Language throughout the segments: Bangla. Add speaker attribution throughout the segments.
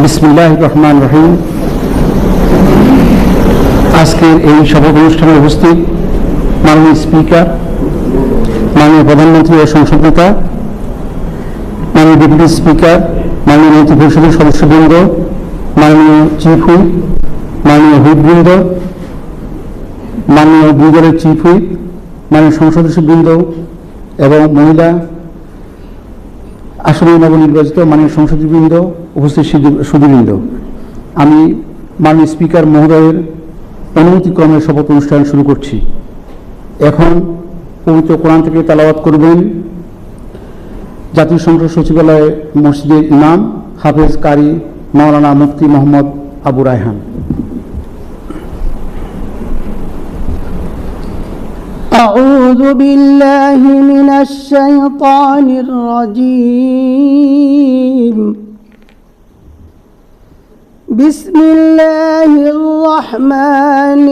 Speaker 1: বিসমিল্লাহির রহমানির রহিম। আজকের এই সভা অনুষ্ঠানে উপস্থিত মাননীয় স্পিকার, মাননীয় প্রধানমন্ত্রী ও সংসদ নেতা, মাননীয় ডেপুটি স্পিকার, মাননীয় মন্ত্রী পরিষদের সদস্যবৃন্দ, মাননীয় চিফ হুইপ, মাননীয় হুইপবৃন্দ, মাননীয় দুই দলের চিফ হুইপ, মাননীয় সংসদ সদস্যবৃন্দ এবং মহিলা আসনে নবনির্বাচিত মাননীয় সংসদবৃন্দ, উপস্থিত সুধীবৃন্দ, আমি মাননীয় স্পিকার মহোদয়ের অনুমতিক্রমে শপথ অনুষ্ঠান শুরু করছি। এখন পবিত্র কোরআন থেকে তেলাওয়াত করবেন জাতীয় সংসদ সচিবালয় মসজিদের ইমাম হাফেজ কারি মাওলানা মুফতি মোহাম্মদ আবু রায়হান।
Speaker 2: أعوذ بالله من الشيطان الرجيم. بسم الله الرحمن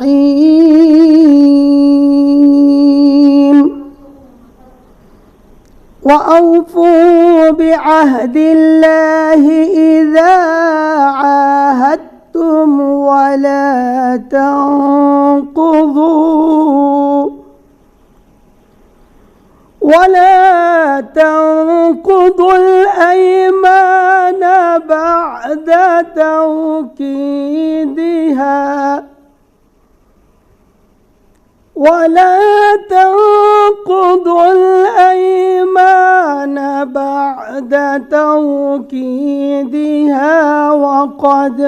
Speaker 2: الرحيم. وأوفوا بعهد الله إذا عاهدتم ولا تنقضوا الأيمان بعد توكيدها وقد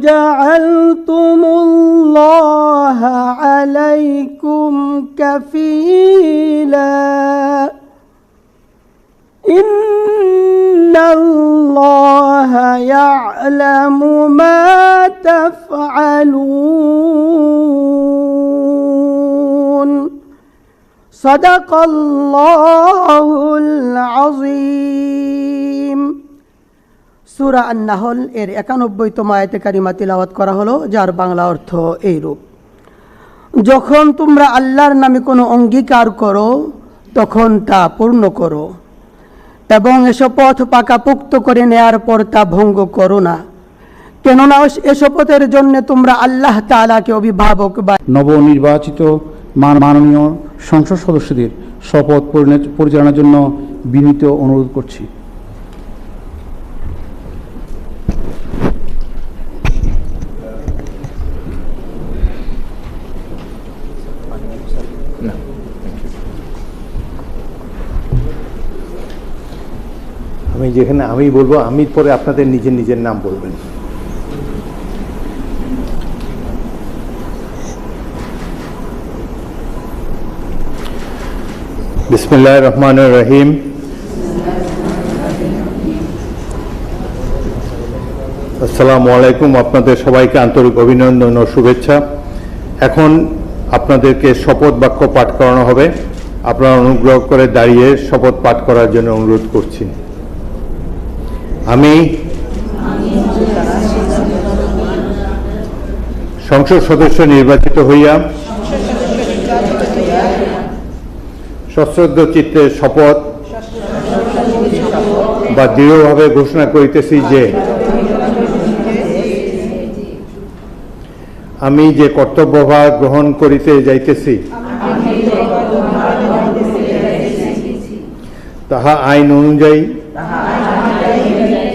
Speaker 2: جعلتم الله عليكم كفيلا إن الله يعلم ما تفعلون. صدق الله العظيم. সূরা আন-নাহল এর ৯১তম আয়াতে কারিমা তিলাওয়াত করা হলো, যার বাংলা অর্থ এইরূপ: যখন তোমরা আল্লাহর নামে কোনো অঙ্গীকার করো তখন তা পূর্ণ করো এবং এ শপথ পাকাপোক্ত করে নেয়ার পর তা ভঙ্গ করো না, কেননা এ শপথের জন্য তোমরা আল্লাহ তাআলাকে অভিভাবক বা
Speaker 1: নবনির্বাচিত মাননীয় সংসদ সদস্যদের শপথ পরিচালনার জন্য বিনীত অনুরোধ করছি।
Speaker 3: যেখানে আমি বলবো, আমি পরে আপনাদের নিজের নিজের নাম বলবেন। বিসমিল্লাহির রহমানির রহিম। আসসালামু আলাইকুম। আপনাদের সবাইকে আন্তরিক অভিনন্দন ও শুভেচ্ছা। এখন আপনাদেরকে শপথ বাক্য পাঠ করানো হবে। আপনারা অনুগ্রহ করে দাঁড়িয়ে শপথ পাঠ করার জন্য অনুরোধ করছি। আমি সংসদ সদস্য নির্বাচিত হইয়া সশ্রদ্ধ চিত্তে শপথ বা দৃঢ়ভাবে ঘোষণা করিতেছি যে আমি যে কর্তব্যভার গ্রহণ করিতে যাইতেছি তাহা আইন অনুযায়ী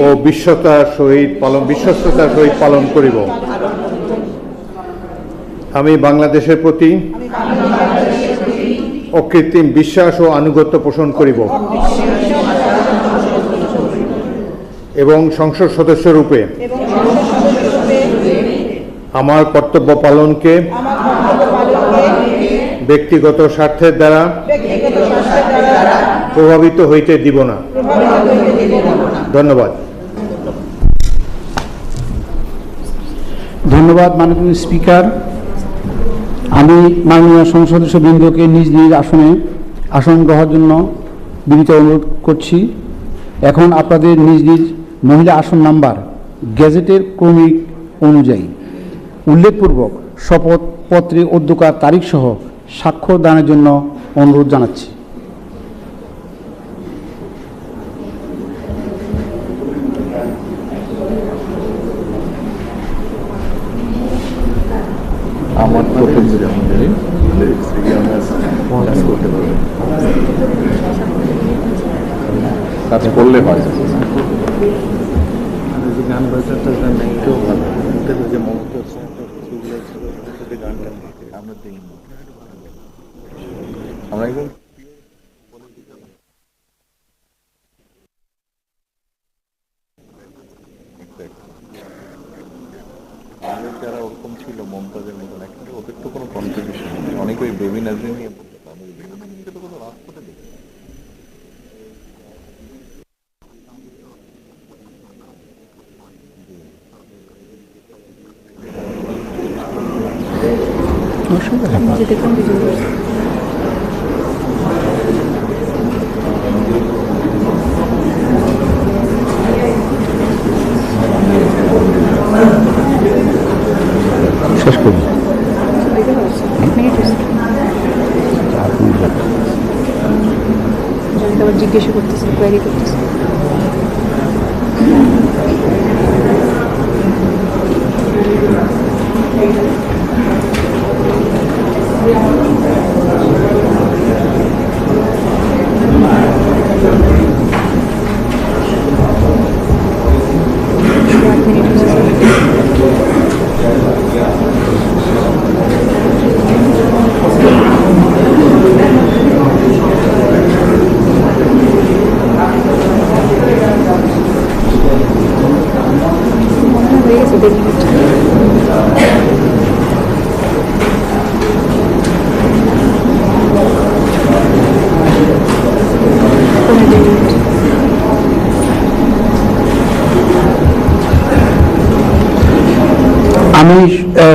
Speaker 3: ও বিশ্বস্ততার সহিত পালন করিব। আমি বাংলাদেশের প্রতি অকৃত্রিম বিশ্বাস ও আনুগত্য পোষণ করিব এবং সংসদ সদস্য রূপে আমার কর্তব্য পালনকে ব্যক্তিগত স্বার্থের দ্বারা প্রভাবিত হইতে দিব না। ধন্যবাদ।
Speaker 1: ধন্যবাদ মাননীয় স্পিকার। আমি মাননীয় সংসদ সদস্যবৃন্দকে নিজ নিজ আসন গ্রহণের জন্য বিনীত অনুরোধ করছি। এখন আপনাদের নিজ নিজ মহিলা আসন নাম্বার গেজেটের ক্রমিক অনুযায়ী উল্লেখপূর্বক শপথপত্রে অধ্যক্ষার তারিখ সহ স্বাক্ষর দানের জন্য অনুরোধ জানাচ্ছি।
Speaker 4: আমার কাজ করলে হয়। গান বাজারটা গান এইটাও ভালো, যে মমতা আমরা দিই আমরা একদম যারা ওরকম ছিল মমতাজের মতন একটা ওদের তো কোনো কন্ট্রিবিউশন নেই। অনেক ওই বেবি নাজরিন নিয়ে বলতে বেবি নাজরিনকে তো কোনো রাজপথে দেখি
Speaker 1: শেষ করুন।
Speaker 5: জিজ্ঞাসা করতেছে, কোয়ারি করতেছে।
Speaker 1: আমি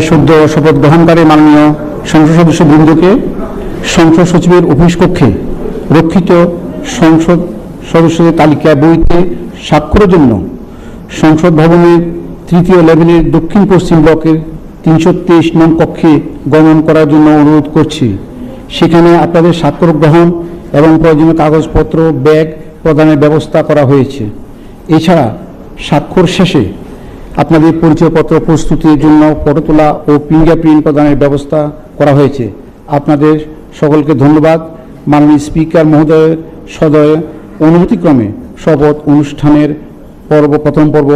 Speaker 1: সদ্য শপথ গ্রহণকারী মাননীয় সংসদ সদস্যবৃন্দকে সংসদ সচিবের অফিস কক্ষে রক্ষিত সংসদ সদস্যদের তালিকা বইতে স্বাক্ষরের জন্য সংসদ ভবনের তৃতীয় লেভেলের দক্ষিণ পশ্চিম ব্লকের 323 নং কক্ষে গমন করার জন্য অনুরোধ করছি। সেখানে আপনাদের স্বাক্ষর গ্রহণ এবং প্রয়োজনীয় কাগজপত্র ব্যাগ প্রদানের ব্যবস্থা করা হয়েছে। এছাড়া স্বাক্ষর শেষে আপনাদের পরিচয়পত্র প্রস্তুতির জন্য ফটো তোলা ও ফিঙ্গারপ্রিন্ট প্রদানের ব্যবস্থা করা হয়েছে। আপনাদের সকলকে ধন্যবাদ। মাননীয় স্পিকার মহোদয়ের সদয় অনুমতিক্রমে শপথ অনুষ্ঠানের প্রথম পর্ব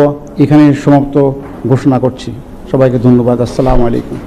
Speaker 1: এখানে সমাপ্ত ঘোষণা করছি। সবাইকে ধন্যবাদ। আসসালামু আলাইকুম।